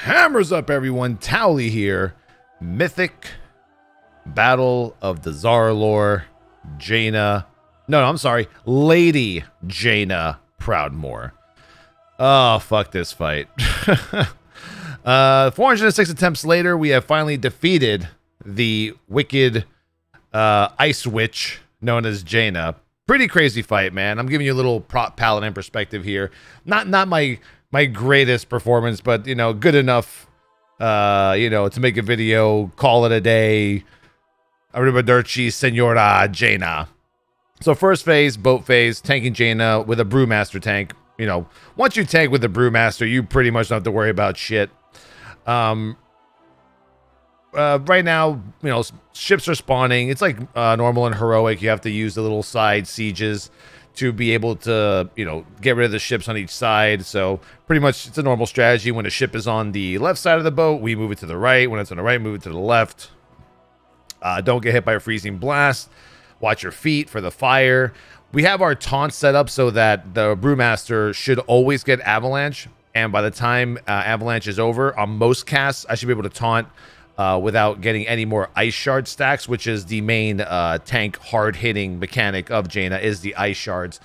Hammers up, everyone. Towelliee here. Mythic Battle of the Zarlor Jaina. No, I'm sorry. Lady Jaina Proudmoore. Oh, fuck this fight. 406 attempts later, we have finally defeated the wicked ice witch known as Jaina. Pretty crazy fight, man. I'm giving you a little Paladin perspective here. Not my greatest performance, but, you know, good enough, you know, to make a video, call it a day. Arrivederci, Senora Jaina. So first phase, boat phase, tanking Jaina with a Brewmaster tank. You know, once you tank with the Brewmaster, you pretty much don't have to worry about shit. Right now, you know, ships are spawning. It's like normal and heroic. You have to use the little side sieges to be able to, you know, get rid of the ships on each side. So pretty much it's a normal strategy. When a ship is on the left side of the boat, we move it to the right. When it's on the right, move it to the left. Don't get hit by a freezing blast. Watch your feet for the fire. We have our taunt set up so that the Brewmaster should always get Avalanche. And by the time Avalanche is over, on most casts, I should be able to taunt without getting any more Ice Shard stacks, which is the main tank hard-hitting mechanic of Jaina, is the Ice Shards.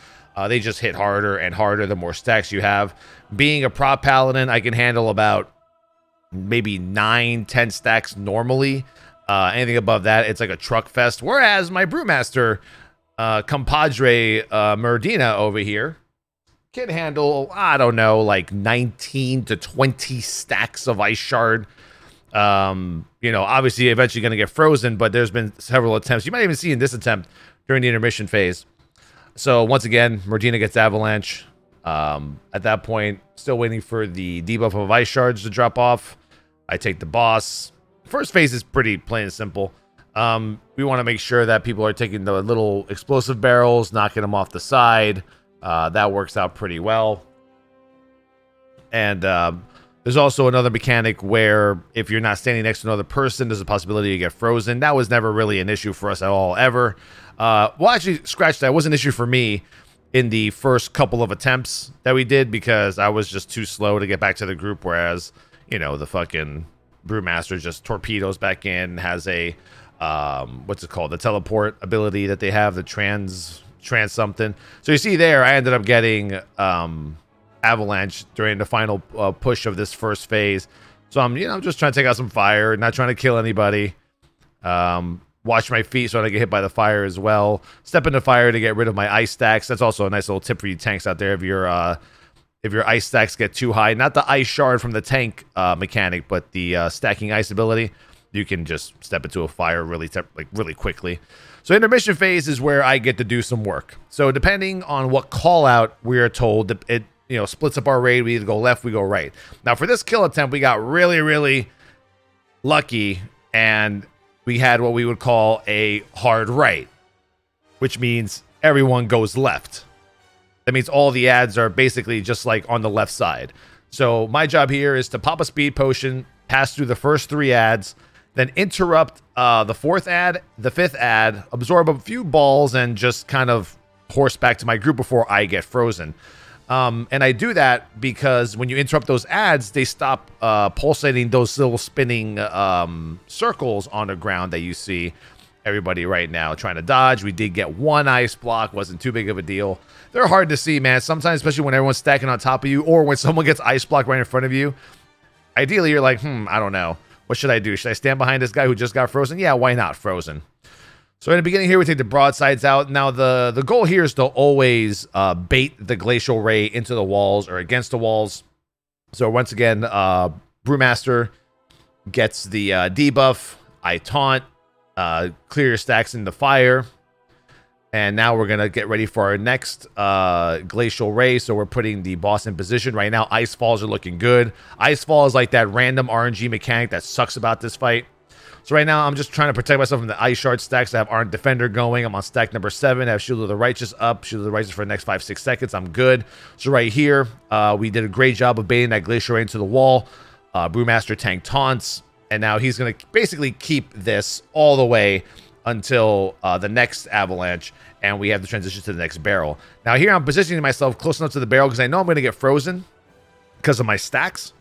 They just hit harder and harder the more stacks you have. Being a prop Paladin, I can handle about maybe 9-10 stacks normally. Anything above that, it's like a truck fest. Whereas my Brewmaster, compadre Merdina over here, can handle, I don't know, like 19 to 20 stacks of Ice Shard. You know, obviously eventually going to get frozen, but there's been several attempts. You might even see in this attempt during the intermission phase. So once again, Merdina gets Avalanche. At that point, still waiting for the debuff of Ice Shards to drop off. I take the boss. First phase is pretty plain and simple. We want to make sure that people are taking the little explosive barrels, knocking them off the side. That works out pretty well. And there's also another mechanic where if you're not standing next to another person, there's a possibility to get frozen. That was never really an issue for us at all, ever. Well, actually, scratch that. It was an issue for me in the first couple of attempts that we did because I was just too slow to get back to the group, whereas, you know, the fucking Brewmaster just torpedoes back in, has a, what's it called? The teleport ability that they have, the trans something. So you see there, I ended up getting Avalanche during the final push of this first phase. So I'm, you know, just trying to take out some fire, not trying to kill anybody. Watch my feet so I don't get hit by the fire as well. Step into fire to get rid of my ice stacks. That's also a nice little tip for you tanks out there if your ice stacks get too high. Not the Ice Shard from the tank mechanic, but the stacking ice ability. You can just step into a fire really quickly. So intermission phase is where I get to do some work. So depending on what call out we are told, it, you know, splits up our raid. We either go left, we go right. Now for this kill attempt, we got really lucky, and we had what we would call a hard right, which means everyone goes left. That means all the ads are basically just like on the left side. So my job here is to pop a speed potion, pass through the first 3 ads, then interrupt the 4th ad, the 5th ad, absorb a few balls, and just kind of horse back to my group before I get frozen. And I do that because when you interrupt those ads, they stop pulsating those little spinning circles on the ground that you see everybody right now trying to dodge. We did get 1 ice block, wasn't too big of a deal. They're hard to see, man. Sometimes, especially when everyone's stacking on top of you, or when someone gets ice blocked right in front of you. Ideally, you're like, I don't know. What should I do? Should I stand behind this guy who just got frozen? Yeah, why not? Frozen. So in the beginning here, we take the broadsides out. Now, the goal here is to always bait the Glacial Ray into the walls or against the walls. So once again, Brewmaster gets the debuff. I taunt. Clear your stacks in the fire. And now we're going to get ready for our next Glacial Ray. So we're putting the boss in position. Right now, Ice Falls are looking good. Ice Fall is like that random RNG mechanic that sucks about this fight. So right now, I'm just trying to protect myself from the Ice Shard stacks. I have Armed Defender going. I'm on stack number 7. I have Shield of the Righteous up. Shield of the Righteous for the next 5-6 seconds. I'm good. So right here, we did a great job of baiting that Glacial Ray into the wall. Brewmaster tank taunts. And now he's going to basically keep this all the way until the next Avalanche, and we have to transition to the next barrel. Now here I'm positioning myself close enough to the barrel because I know I'm going to get frozen because of my stacks.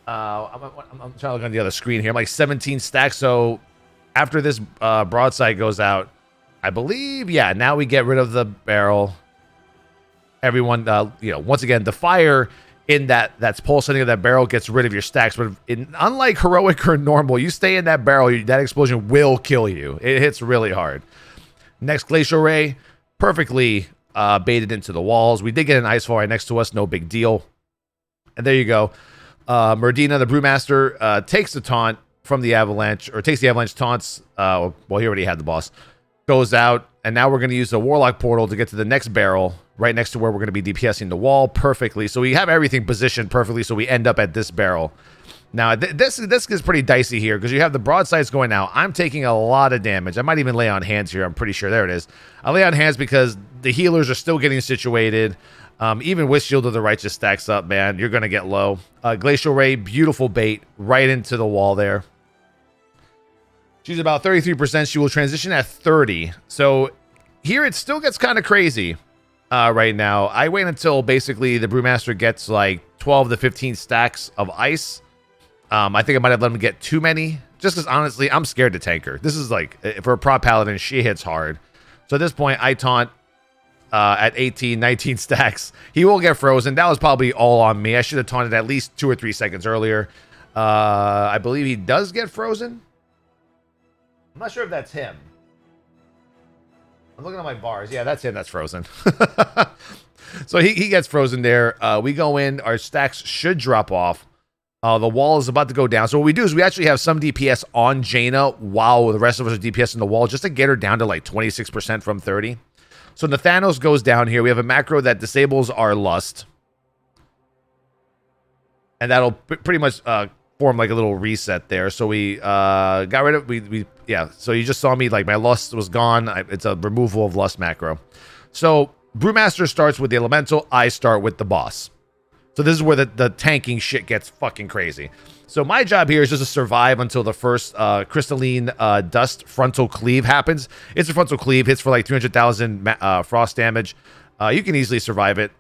I'm trying to look on the other screen here. I'm like 17 stacks. So after this broadside goes out, I believe, yeah, now we get rid of the barrel. Everyone, you know, once again, the fire in that's pulsating of that barrel gets rid of your stacks. But unlike heroic or normal, you stay in that barrel, that explosion will kill you. It hits really hard. Next glacial ray, perfectly baited into the walls. We did get an ice fall right next to us, no big deal. And there you go. Merdina, the brewmaster, takes the taunt from the avalanche, or takes the avalanche taunts. Well, he already had the boss. Goes out, and now we're going to use the warlock portal to get to the next barrel, right next to where we're going to be DPSing the wall perfectly. So we have everything positioned perfectly, so we end up at this barrel. Now, this gets pretty dicey here, because you have the broadsides going out. I'm taking a lot of damage. I might even lay on hands here. I'm pretty sure. There it is. I lay on hands because the healers are still getting situated. Even with Shield of the Righteous stacks up, man, you're going to get low. Glacial Ray, beautiful bait, right into the wall there. She's about 33%. She will transition at 30. So here it still gets kind of crazy right now. I wait until basically the Brewmaster gets like 12 to 15 stacks of ice. I think I might have let him get too many. Just because, honestly, I'm scared to tank her. This is like, for a prop paladin, she hits hard. So at this point, I taunt at 18, 19 stacks. He will get frozen. That was probably all on me. I should have taunted at least 2 or 3 seconds earlier. I believe he does get frozen. I'm not sure if that's him. I'm looking at my bars. Yeah, that's him. That's frozen. So he gets frozen there. We go in. Our stacks should drop off. The wall is about to go down. So what we do is we actually have some DPS on Jaina while the rest of us are DPSing the wall, just to get her down to like 26% from 30. So Nathanos goes down here. We have a macro that disables our lust. And that'll pretty much form like a little reset there. So we got rid of, yeah. So you just saw me, like my lust was gone. It's a removal of lust macro. So Brewmaster starts with the elemental. I start with the boss. So this is where the tanking shit gets fucking crazy. So my job here is just to survive until the first crystalline dust frontal cleave happens. It's a frontal cleave, hits for like 300,000 frost damage. You can easily survive it.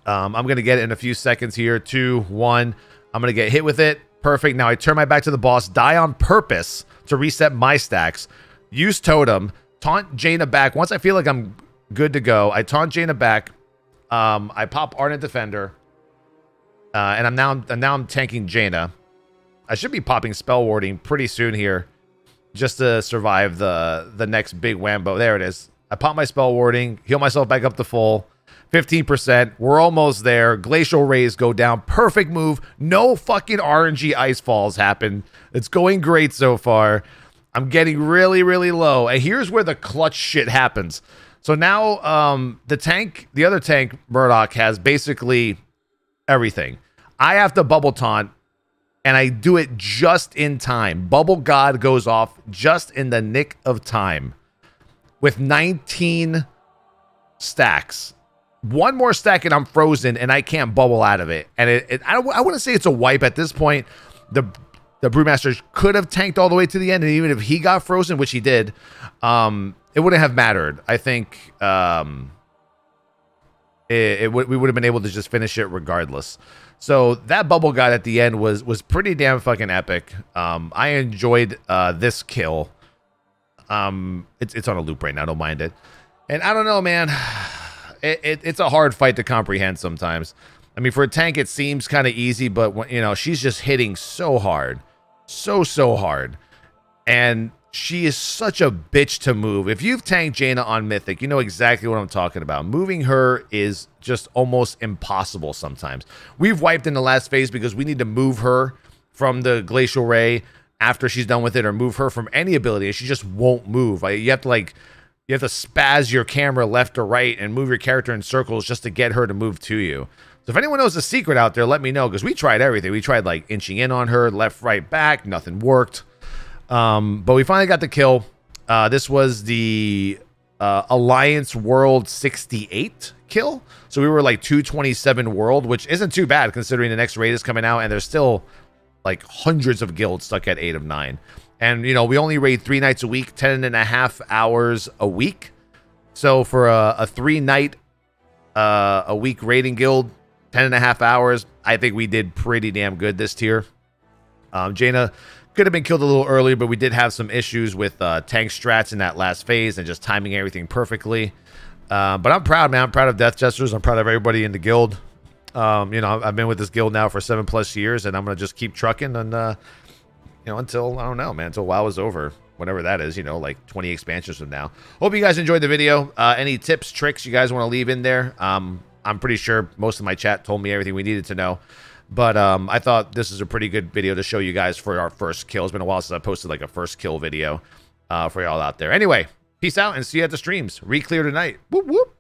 I'm going to get it in a few seconds here. 2, 1. I'm going to get hit with it. Perfect. Now I turn my back to the boss, die on purpose to reset my stacks. Use totem, taunt Jaina back. Once I feel like I'm good to go, I taunt Jaina back. I pop Ardent Defender. And I'm tanking Jaina. I should be popping Spell Warding pretty soon here, just to survive the next big whambo. There it is. I pop my Spell Warding, heal myself back up to full. 15%. We're almost there. Glacial Rays go down. Perfect move. No fucking RNG ice falls happen. It's going great so far. I'm getting really, really low. And here's where the clutch shit happens. So now the other tank, Murdoch, has basically everything. I have to bubble taunt, and I do it just in time. Bubble God goes off just in the nick of time with 19 stacks. One more stack and I'm frozen, and I can't bubble out of it. And I wouldn't say it's a wipe at this point. The Brewmaster could have tanked all the way to the end, and even if he got frozen, which he did, it wouldn't have mattered. I think we would have been able to just finish it regardless. So that bubble god at the end was pretty damn fucking epic. I enjoyed this kill. It's on a loop right now. Don't mind it. And I don't know, man. It's a hard fight to comprehend sometimes. I mean, for a tank, it seems kind of easy, but when, you know, she's just hitting so hard, so hard, and she is such a bitch to move. If you've tanked Jaina on Mythic, you know exactly what I'm talking about. Moving her is just almost impossible sometimes. We've wiped in the last phase because we need to move her from the Glacial Ray after she's done with it, or move her from any ability, and she just won't move. You have to spaz your camera left or right and move your character in circles just to get her to move to you. So if anyone knows the secret out there, let me know, because we tried everything. We tried like inching in on her, left, right, back. Nothing worked. But we finally got the kill. This was the Alliance World 68 kill. So we were like 227 world, which isn't too bad considering the next raid is coming out and there's still like hundreds of guilds stuck at 8 of 9. And, you know, we only raid 3 nights a week, 10.5 hours a week. So for a 3-night a week raiding guild, 10.5 hours. I think we did pretty damn good this tier. Jaina could have been killed a little earlier, but we did have some issues with tank strats in that last phase and just timing everything perfectly. But I'm proud, man. I'm proud of Death Jesters. I'm proud of everybody in the guild. You know, I've been with this guild now for 7+ years, and I'm going to just keep trucking and, you know, until, I don't know, man, until WoW is over. Whatever that is, you know, like 20 expansions from now. Hope you guys enjoyed the video. Any tips, tricks you guys want to leave in there? I'm pretty sure most of my chat told me everything we needed to know. But I thought this is a pretty good video to show you guys for our first kill. It's been a while since I posted like a first kill video for y'all out there. Anyway, peace out and see you at the streams. Re-clear tonight. Whoop, whoop.